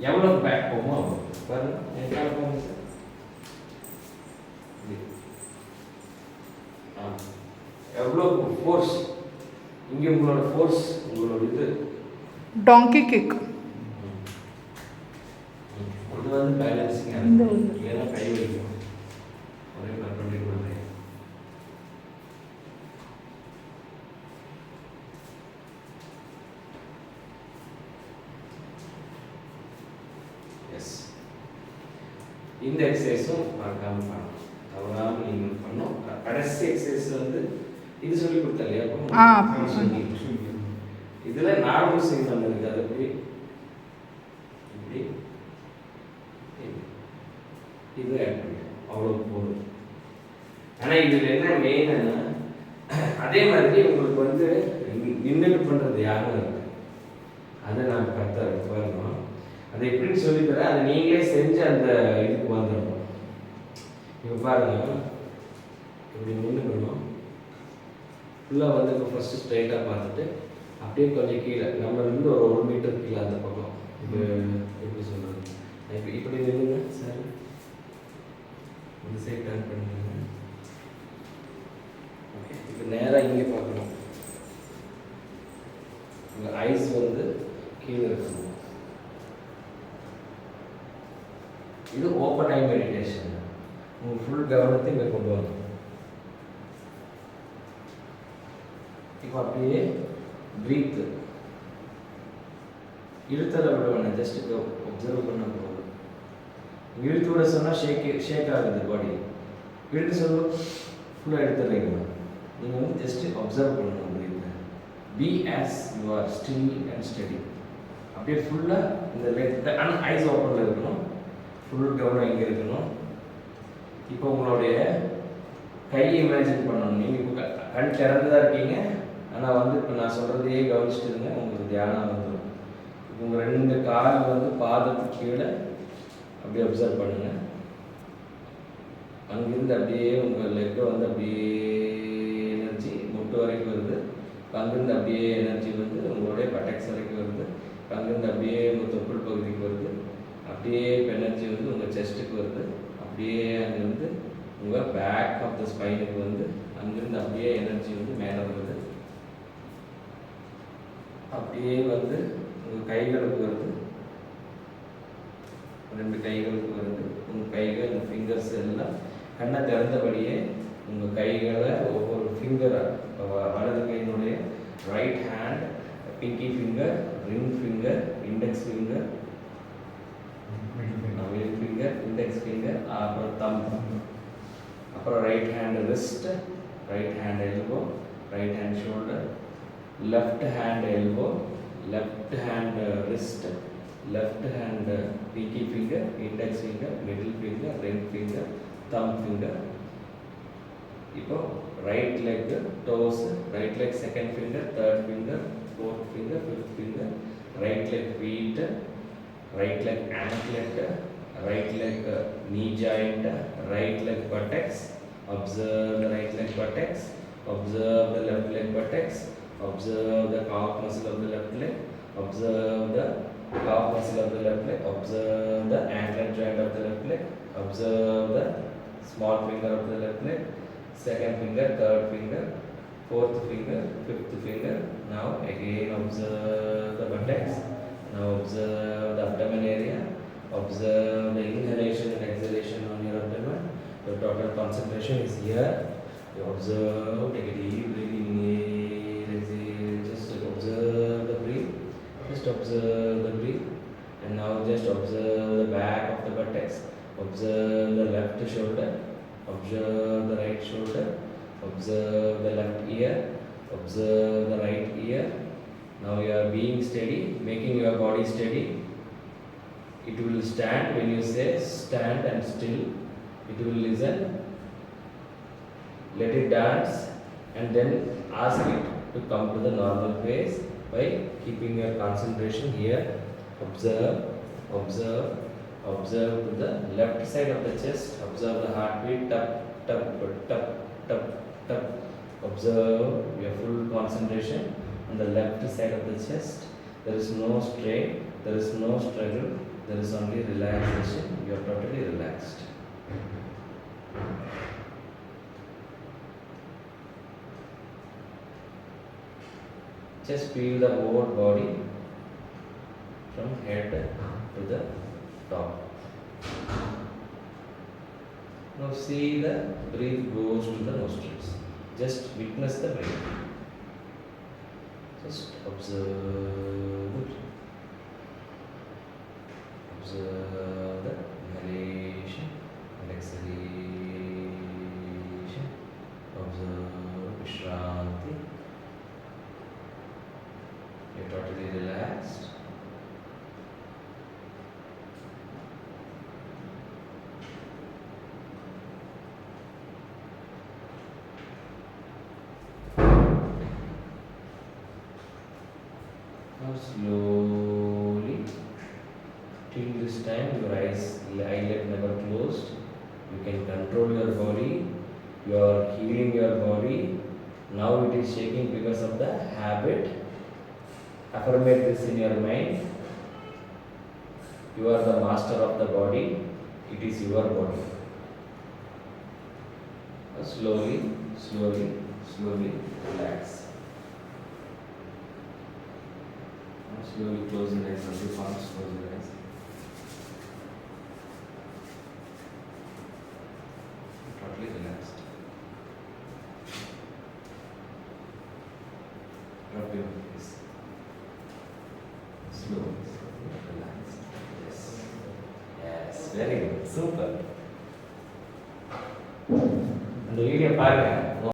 எவ்வளோ பேக் போகுமோ பாருங்க என்னால் போகுங்க சார். எவ்வளோ ஃபோர்ஸ் இங்கே உங்களோட ஃபோர்ஸ் உங்களோட இது டாங்கி கிக். இது வந்து பேலன்சிங் ஏன்னா கை வலிக்கும் ஒரே கண்ட்ரோல் கொடுங்க. எஸ் இந்த எக்ஸசைஸும் மறக்காம பண்ணணும், தவறாமல் நீங்கள் பண்ணணும். கடைசி எக்ஸசைஸ் வந்து இது சொல்லி கொடுத்தா இல்லையா, இதில் நார்மல் ஸ்விங் பண்ணுறது அது எப்படி இப்படி இது ஆட் பண்ணி அவ்வளோ போதும். ஆனால் இதில் என்ன மெயின்னா அதே மாதிரி உங்களுக்கு வந்து நின்றுட்டு பண்ணுறது யாரும் இருக்கு, அதை நான் கரெக்டாக வரணும். அதை எப்படின்னு சொல்லித்தரேன், அதை நீங்களே செஞ்சு அந்த இதுக்கு வந்துடணும். இப்போ பாருங்க, இப்படி நின்றுக்கணும் ஃபுல்லாக வந்து இப்போ ஃபஸ்ட்டு ஸ்ட்ரைட்டாக பார்த்துட்டு அப்படியே கொஞ்சம் கீழே நம்ம இருந்து ஒரு 1 மீட்டர் கீழே அந்த பக்கம் இப்போ எப்படி சொல்கிறது, இப்போ இப்படி நில்லுங்க சார், இந்த சைட் டர்ன் பண்ணுங்க. ஓகே, இப்போ நேராக இங்கே பார்க்கணும், உங்கள் ஐஸ் வந்து கீழே இருக்கணும். இது ஓப்பன் ஐ மெடிடேஷன். உங்கள் ஃபுல் கவனத்தை இங்கே கொண்டு வரணும். இப்போ அப்படியே ப்ரீத் இழுத்தலை விட வேணாம், ஜஸ்ட் ஒப்சர்வ் பண்ண போதும். இழுத்து விட சொன்னால் ஷேக் ஆகுது பாடி, இழுத்து சொல்லும் ஃபுல்லாக எடுத்துடலாம். நீங்கள் வந்து ஜஸ்ட்டு அப்சர்வ் பண்ணணும் ப்ரீத்தை. Be as you are still and steady. அப்படியே ஃபுல்லாக இந்த லெக் ஆனால் ஐஸ் ஓப்பனில் இருக்கணும், ஃபுல் கவனம் இங்கே இருக்கணும். இப்போ உங்களுடைய கையை இமேஜின் பண்ணணும். நீங்கள் இப்போ கண் திறந்து தான் இருக்கீங்க, ஆனால் வந்து இப்போ நான் சொல்கிறதையே கவனிச்சுட்டு இருங்க, உங்களுக்கு தியானம் வந்துடும். உங்கள் 2 கால் வந்து பாதத்துக்கு கீழே அப்படியே அப்சர்வ் பண்ணுங்கள். அங்கேருந்து அப்படியே உங்கள் லெக்கை வந்து அப்படியே எனர்ஜி முட்டு வரைக்கும் வருது. அங்கேருந்து அப்படியே எனர்ஜி வந்து உங்களுடைய பட்டெக்ஸ் வரைக்கும் வருது. அங்கேருந்து அப்படியே உங்கள் தொப்புள் பகுதிக்கு வருது. அப்படியே இப்போ எனர்ஜி வந்து உங்கள் செஸ்ட்டுக்கு வருது. அப்படியே அங்கேருந்து உங்கள் பேக் ஆஃப் த ஸ்பைனுக்கு வந்து அங்கேருந்து அப்படியே எனர்ஜி வந்து மேலே வருது. அப்படியே வந்து உங்கள் கைகளுக்கு வருது, 2 கைகளுக்கு வருது. உங்கள் கைகள் இந்த ஃபிங்கர்ஸ் எல்லாம் கண்ணை திறந்தபடியே உங்கள் கைகளை ஒவ்வொரு ஃபிங்கராக வலது கையினுடைய right hand, pinky finger, ring finger, index finger, middle finger, index finger, அப்புறம் தம், அப்புறம் right hand wrist, right hand elbow, right hand shoulder, left hand elbow, left hand wrist, left hand pinky finger, index finger, middle finger, ring finger, thumb finger. இப்போ right leg toes, right leg second finger, third finger, fourth finger, fifth finger, right leg feet, right leg anklet, right leg knee joint, right leg buttocks. Observe the right leg buttocks, observe the left leg buttocks. Observe the calf muscle of the left leg, observe the calf muscle of the left leg, observe the anklet joint of the left leg, observe the small finger of the left leg, second finger, third finger, fourth finger, fifth finger. Now again observe the buttocks. Now observe the abdomen area, observe the inhalation and exhalation on your abdomen. Your total concentration is here. You observe, take a deep breath in. Observe the breath, just observe the breath, and now just observe the back of the buttocks, observe the left shoulder, observe the right shoulder, observe the left ear, observe the right ear. Now you are being steady, making your body steady. It will stand when you say stand and still. It will listen, let it dance, and then ask it to come to the normal pace by keeping your concentration here. Observe, observe, observe to the left side of the chest. Observe the heartbeat, tap, tap, tap, tap, tap. Observe your full concentration on the left side of the chest. There is no strain, there is no struggle. There is only relaxation. You are totally relaxed. Just feel the whole body from head to the top. Now see the breath goes to the nostrils. Just witness the breath. Just observe it. Observe the inhalation and exhalation. Observe Vishranti. You're totally relaxed. Now slowly, till this time your eyelid never closed. You can control your body. You are healing your body. Now it is shaking because of the habit. Affirmate this in your mind. You are the master of the body. It is your body. Now slowly, slowly, slowly relax. Now slowly close your eyes. Only palms close your eyes. Totally relaxed. Drop your face. Slowly, relax. Yes. Yes, very good. Super. அந்த video பாருங்க.